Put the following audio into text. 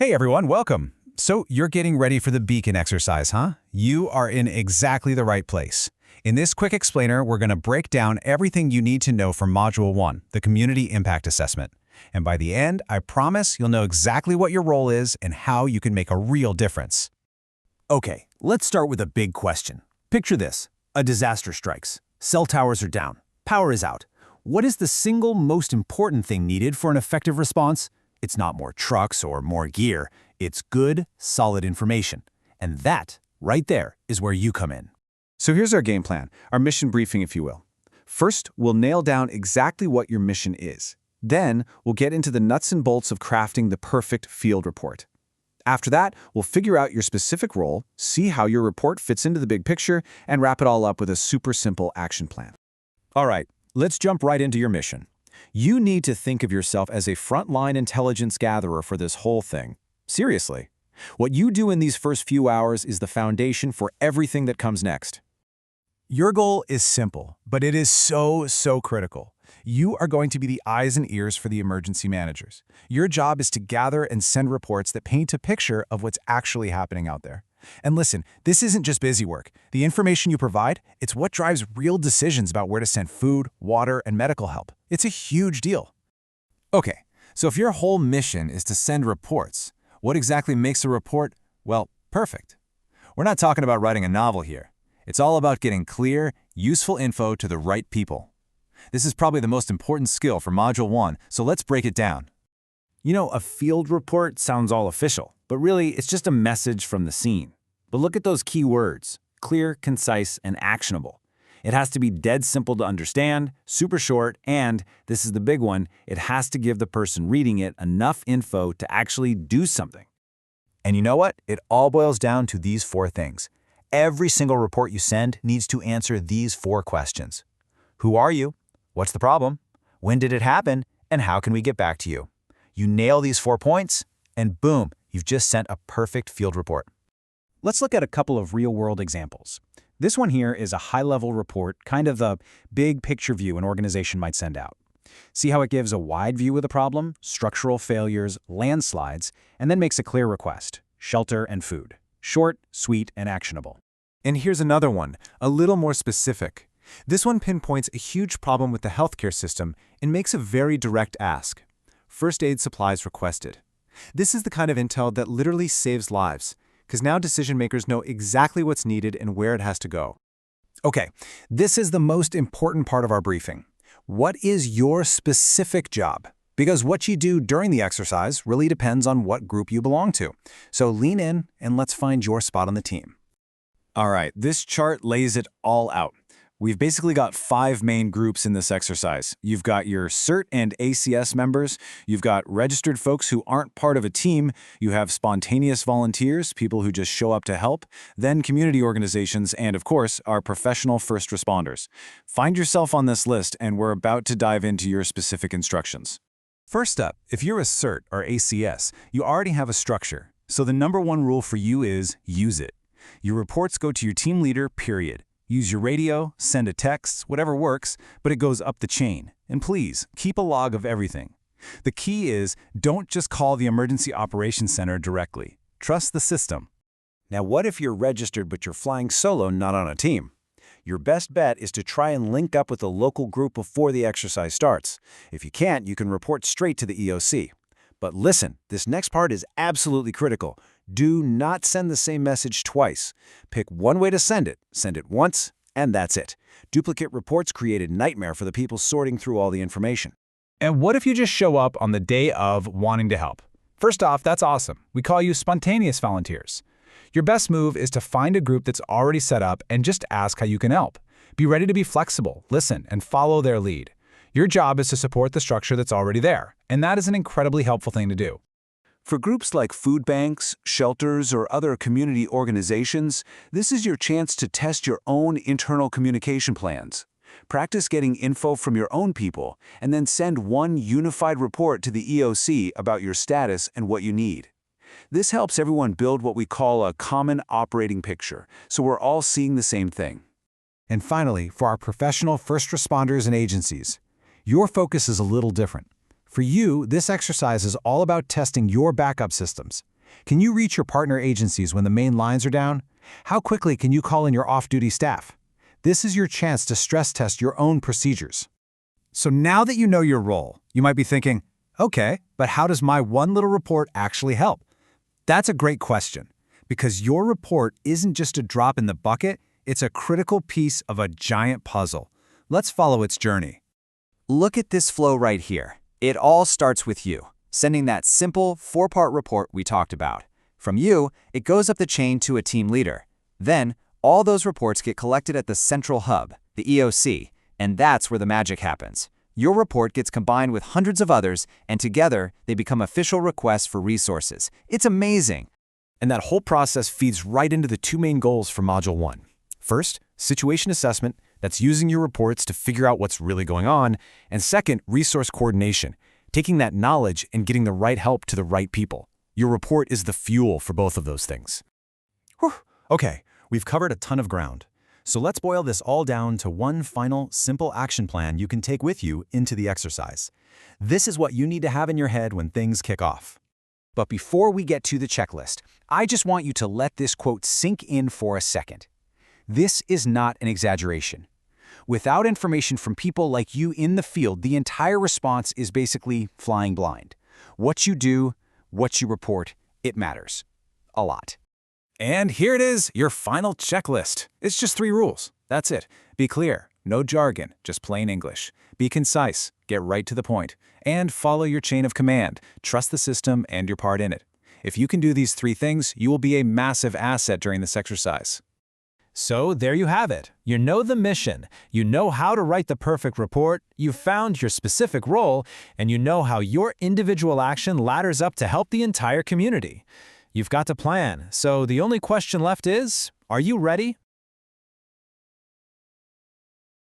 Hey everyone, welcome. So you're getting ready for the beacon exercise, huh? You are in exactly the right place. In this quick explainer, we're going to break down everything you need to know for Module 1, the Community Impact Assessment. And by the end, I promise you'll know exactly what your role is and how you can make a real difference. Okay, let's start with a big question. Picture this. A disaster strikes. Cell towers are down. Power is out. What is the single most important thing needed for an effective response? It's not more trucks or more gear. It's good, solid information. And that, right there, is where you come in. So here's our game plan, our mission briefing, if you will. First, we'll nail down exactly what your mission is. Then, we'll get into the nuts and bolts of crafting the perfect field report. After that, we'll figure out your specific role, see how your report fits into the big picture, and wrap it all up with a super simple action plan. All right, let's jump right into your mission. You need to think of yourself as a frontline intelligence gatherer for this whole thing. Seriously. What you do in these first few hours is the foundation for everything that comes next. Your goal is simple, but it is so critical. You are going to be the eyes and ears for the emergency managers. Your job is to gather and send reports that paint a picture of what's actually happening out there. And listen, this isn't just busy work. The information you provide, it's what drives real decisions about where to send food, water, and medical help. It's a huge deal. Okay, so if your whole mission is to send reports, what exactly makes a report, well, perfect? We're not talking about writing a novel here. It's all about getting clear, useful info to the right people. This is probably the most important skill for Module 1, so let's break it down. You know, a field report sounds all official, but really it's just a message from the scene. But look at those key words: clear, concise, and actionable. It has to be dead simple to understand, super short, and, this is the big one, it has to give the person reading it enough info to actually do something. And you know what? It all boils down to these 4 things. Every single report you send needs to answer these 4 questions. Who are you? What's the problem? When did it happen? And how can we get back to you? You nail these 4 points, and boom, you've just sent a perfect field report. Let's look at a couple of real-world examples. This one here is a high-level report, kind of the big picture view an organization might send out. See how it gives a wide view of the problem, structural failures, landslides, and then makes a clear request: shelter and food. Short, sweet, and actionable. And here's another one, a little more specific. This one pinpoints a huge problem with the healthcare system and makes a very direct ask. First aid supplies requested. This is the kind of intel that literally saves lives, because now decision makers know exactly what's needed and where it has to go. Okay, this is the most important part of our briefing. What is your specific job? Because what you do during the exercise really depends on what group you belong to. So lean in and let's find your spot on the team. All right, this chart lays it all out. We've basically got 5 main groups in this exercise. You've got your CERT and ACS members, you've got registered folks who aren't part of a team, you have spontaneous volunteers, people who just show up to help, then community organizations, and of course, our professional first responders. Find yourself on this list, and we're about to dive into your specific instructions. First up, if you're a CERT or ACS, you already have a structure. So the #1 rule for you is use it. Your reports go to your team leader, period. Use your radio, send a text, whatever works, but it goes up the chain. And please, keep a log of everything. The key is, don't just call the Emergency Operations Center directly. Trust the system. Now, what if you're registered but you're flying solo, not on a team? Your best bet is to try and link up with a local group before the exercise starts. If you can't, you can report straight to the EOC. But listen, this next part is absolutely critical. Do not send the same message twice. Pick one way to send it once, and that's it. Duplicate reports create a nightmare for the people sorting through all the information. And what if you just show up on the day of wanting to help? First off, that's awesome. We call you spontaneous volunteers. Your best move is to find a group that's already set up and just ask how you can help. Be ready to be flexible, listen, and follow their lead. Your job is to support the structure that's already there, and that is an incredibly helpful thing to do. For groups like food banks, shelters, or other community organizations, this is your chance to test your own internal communication plans. Practice getting info from your own people, and then send one unified report to the EOC about your status and what you need. This helps everyone build what we call a common operating picture, so we're all seeing the same thing. And finally, for our professional first responders and agencies, your focus is a little different. For you, this exercise is all about testing your backup systems. Can you reach your partner agencies when the main lines are down? How quickly can you call in your off-duty staff? This is your chance to stress test your own procedures. So now that you know your role, you might be thinking, okay, but how does my one little report actually help? That's a great question, because your report isn't just a drop in the bucket, it's a critical piece of a giant puzzle. Let's follow its journey. Look at this flow right here. It all starts with you, sending that simple 4-part report we talked about. From you, it goes up the chain to a team leader. Then, all those reports get collected at the central hub, the EOC, and that's where the magic happens. Your report gets combined with hundreds of others, and together, they become official requests for resources. It's amazing. And that whole process feeds right into the 2 main goals for Module 1. First, situation assessment, that's using your reports to figure out what's really going on. And second, resource coordination, taking that knowledge and getting the right help to the right people. Your report is the fuel for both of those things. Whew. Okay, we've covered a ton of ground. So let's boil this all down to one final, simple action plan you can take with you into the exercise. This is what you need to have in your head when things kick off. But before we get to the checklist, I just want you to let this quote sink in for a second. This is not an exaggeration. Without information from people like you in the field, the entire response is basically flying blind. What you do, what you report, it matters. A lot. And here it is, your final checklist. It's just 3 rules. That's it. Be clear, no jargon, just plain English. Be concise, get right to the point. And follow your chain of command. Trust the system and your part in it. If you can do these 3 things, you will be a massive asset during this exercise. So there you have it. You know the mission, you know how to write the perfect report, you found your specific role, and you know how your individual action ladders up to help the entire community. You've got to plan, so the only question left is, are you ready?